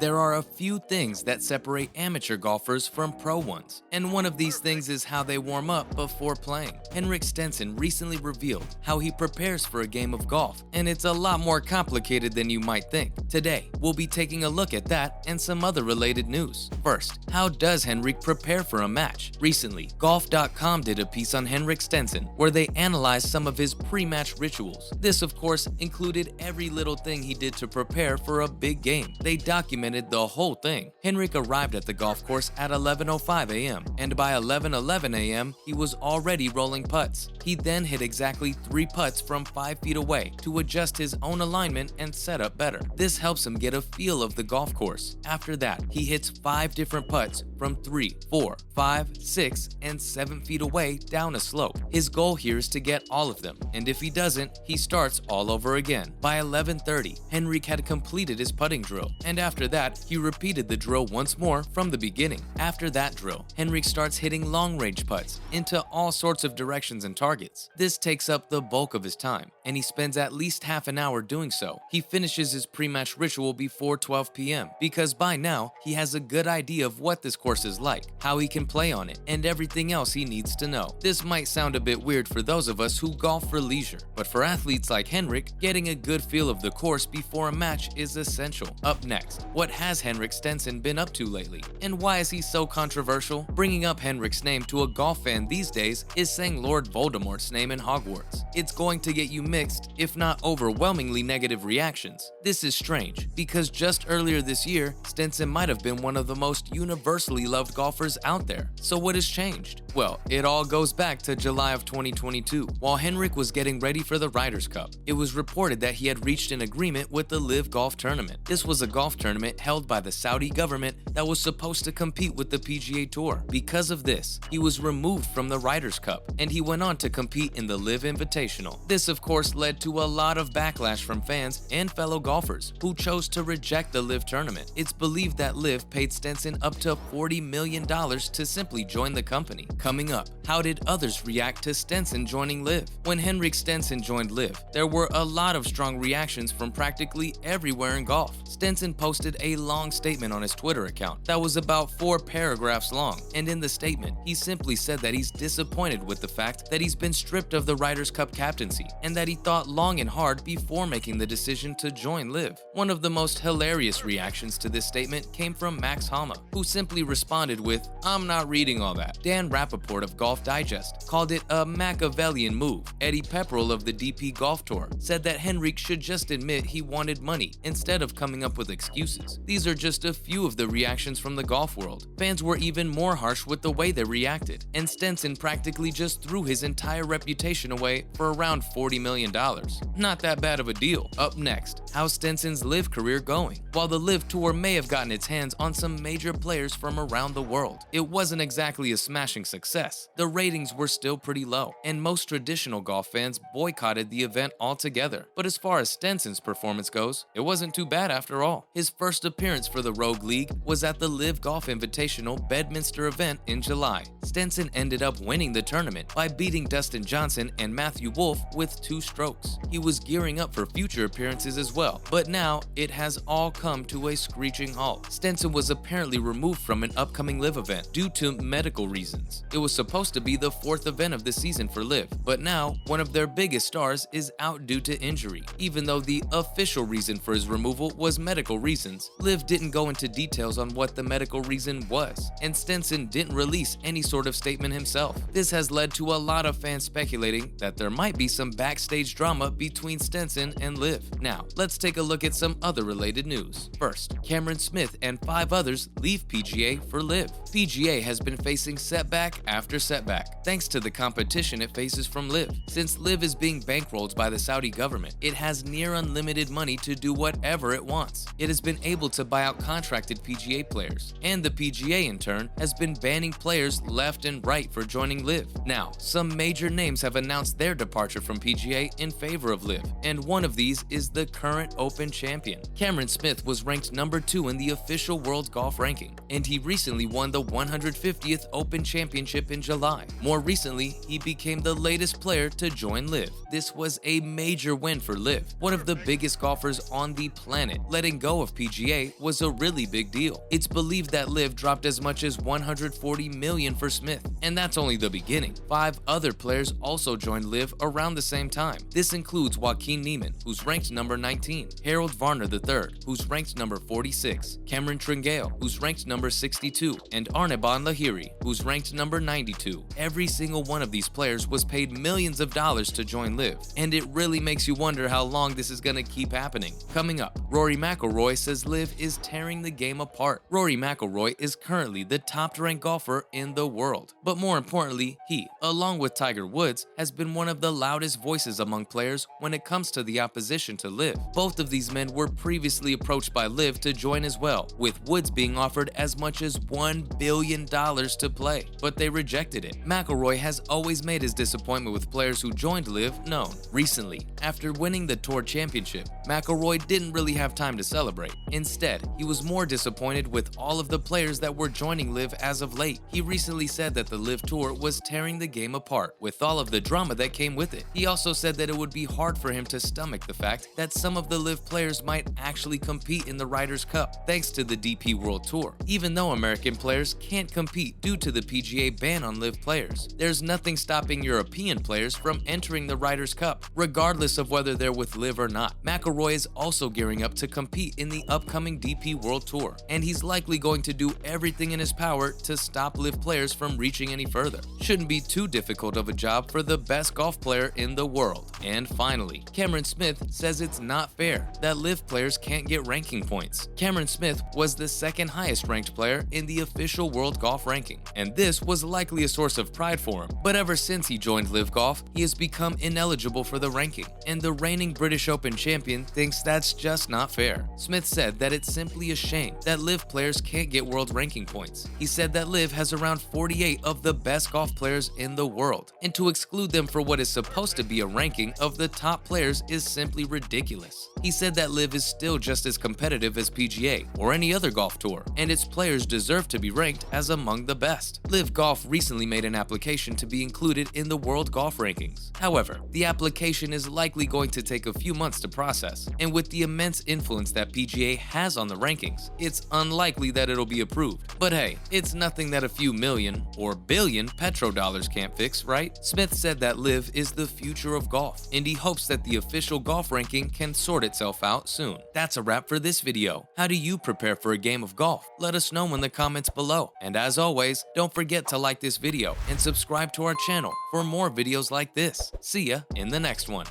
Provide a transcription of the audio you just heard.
There are a few things that separate amateur golfers from pro ones, and one of these things is how they warm up before playing. Henrik Stenson recently revealed how he prepares for a game of golf, and it's a lot more complicated than you might think. Today, we'll be taking a look at that and some other related news. First, how does Henrik prepare for a match? Recently, golf.com did a piece on Henrik Stenson where they analyzed some of his pre-match rituals. This, of course, included every little thing he did to prepare for a big game. They documented the whole thing. Henrik arrived at the golf course at 11:05 a.m. and by 11:11 a.m. he was already rolling putts. He then hit exactly 3 putts from 5 feet away to adjust his own alignment and set up better. This helps him get a feel of the golf course. After that, he hits 5 different putts from 3, 4, 5, 6, and 7 feet away down a slope. His goal here is to get all of them, and if he doesn't, he starts all over again. By 11:30, Henrik had completed his putting drill, and after that, he repeated the drill once more from the beginning. After that drill, Henrik starts hitting long-range putts into all sorts of directions and targets. This takes up the bulk of his time, and he spends at least half an hour doing so. He finishes his pre-match ritual before 12 p.m. because by now, he has a good idea of what this course is like, how he can play on it, and everything else he needs to know. This might sound a bit weird for those of us who golf for leisure, but for athletes like Henrik, getting a good feel of the course before a match is essential. Up next, what has Henrik Stenson been up to lately? And why is he so controversial? Bringing up Henrik's name to a golf fan these days is saying Lord Voldemort's name in Hogwarts. It's going to get you mixed, if not overwhelmingly negative reactions. This is strange, because just earlier this year, Stenson might have been one of the most universally loved golfers out there. So what has changed? Well, it all goes back to July of 2022. While Henrik was getting ready for the Ryder Cup, it was reported that he had reached an agreement with the LIV Golf Tournament. This was a golf tournament held by the Saudi government that was supposed to compete with the PGA Tour. Because of this, he was removed from the Ryder Cup, and he went on to compete in the LIV Invitational. This, of course, led to a lot of backlash from fans and fellow golfers who chose to reject the LIV tournament. It's believed that LIV paid Stenson up to $40 million to simply join the company. Coming up, how did others react to Stenson joining LIV? When Henrik Stenson joined LIV, there were a lot of strong reactions from practically everywhere in golf. Stenson posted a long statement on his Twitter account that was about 4 paragraphs long, and in the statement, he simply said that he's disappointed with the fact that he's been stripped of the Ryder Cup captaincy, and that he thought long and hard before making the decision to join LIV. One of the most hilarious reactions to this statement came from Max Hama, who simply responded with, "I'm not reading all that." Dan Rappaport of Golf Digest called it a Machiavellian move. Eddie Pepperell of the DP Golf Tour said that Henrik should just admit he wanted money instead of coming up with excuses. These are just a few of the reactions from the golf world. Fans were even more harsh with the way they reacted, and Stenson practically just threw his entire reputation away for around $40 million. Not that bad of a deal. Up next, how's Stenson's LIV career going? While the LIV Tour may have gotten its hands on some major players from around the world, it wasn't exactly a smashing success. The ratings were still pretty low, and most traditional golf fans boycotted the event altogether. But as far as Stenson's performance goes, it wasn't too bad after all. His first appearance for the Rogue League was at the LIV Golf Invitational Bedminster event in July. Stenson ended up winning the tournament by beating Dustin Johnson and Matthew Wolff with 2 strokes. He was gearing up for future appearances as well, but now it has all come to a screeching halt. Stenson was apparently removed from an upcoming LIV event due to medical reasons. It was supposed to be the 4th event of the season for LIV, but now one of their biggest stars is out due to injury. Even though the official reason for his removal was medical reasons, LIV didn't go into details on what the medical reason was, and Stenson didn't release any sort of statement himself. This has led to a lot of fans speculating that there might be some backstage drama between Stenson and LIV. Now, let's take a look at some other related news. First, Cameron Smith and 5 others leave PGA for LIV. PGA has been facing setback after setback, thanks to the competition it faces from LIV. Since LIV is being bankrolled by the Saudi government, it has near unlimited money to do whatever it wants. It has been able to buy out contracted PGA players, and the PGA in turn has been banning players left and right for joining LIV. Now, some major names have announced their departure from PGA in favor of LIV, and one of these is the current current Open champion. Cameron Smith was ranked number 2 in the official World Golf ranking, and he recently won the 150th Open Championship in July. More recently, he became the latest player to join LIV. This was a major win for LIV, one of the biggest golfers on the planet. Letting go of PGA was a really big deal. It's believed that LIV dropped as much as $140 million for Smith, and that's only the beginning. 5 other players also joined LIV around the same time. This includes Joaquin Niemann, who's ranked number 19, Harold Varner III, who's ranked number 46, Cameron Tringale, who's ranked number 62, and Arnaban Lahiri, who's ranked number 92. Every single one of these players was paid millions of dollars to join LIV, and it really makes you wonder how long this is going to keep happening. Coming up, Rory McIlroy says LIV is tearing the game apart. Rory McIlroy is currently the top-ranked golfer in the world, but more importantly, he, along with Tiger Woods, has been one of the loudest voices among players when it comes to the opposition to LIV. Both of these men were previously approached by LIV to join as well, with Woods being offered as much as $1 billion to play, but they rejected it. McIlroy has always made his disappointment with players who joined LIV known. Recently, after winning the Tour Championship, McIlroy didn't really have time to celebrate. Instead, he was more disappointed with all of the players that were joining LIV as of late. He recently said that the LIV Tour was tearing the game apart, with all of the drama that came with it. He also said that it would be hard for him to stomach the fact that some of the LIV players might actually compete in the Ryder Cup thanks to the DP World Tour. Even though American players can't compete due to the PGA ban on LIV players, there's nothing stopping European players from entering the Ryder Cup, regardless of whether they're with LIV or not. McIlroy is also gearing up to compete in the upcoming DP World Tour, and he's likely going to do everything in his power to stop LIV players from reaching any further. Shouldn't be too difficult of a job for the best golf player in the world. And finally, Cameron Smith says it's not fair that LIV players can't get ranking points. Cameron Smith was the second highest ranked player in the official World Golf ranking, and this was likely a source of pride for him. But ever since he joined LIV Golf, he has become ineligible for the ranking, and the reigning British Open champion thinks that's just not fair. Smith said that it's simply a shame that LIV players can't get world ranking points. He said that LIV has around 48 of the best golf players in the world, and to exclude them for what is supposed to be a ranking of the top players is simply ridiculous. He said that LIV is still just as competitive as PGA or any other golf tour, and its players deserve to be ranked as among the best. LIV Golf recently made an application to be included in the World Golf Rankings. However, the application is likely going to take a few months to process, and with the immense influence that PGA has on the rankings, it's unlikely that it'll be approved. But hey, it's nothing that a few million or billion petrodollars can't fix, right? Smith said that LIV is the future of golf, and he hopes that the official golf ranking can sort itself out soon. That's a wrap for this video. How do you prepare for a game of golf? Let us know in the comments below. And as always, don't forget to like this video and subscribe to our channel for more videos like this. See ya in the next one.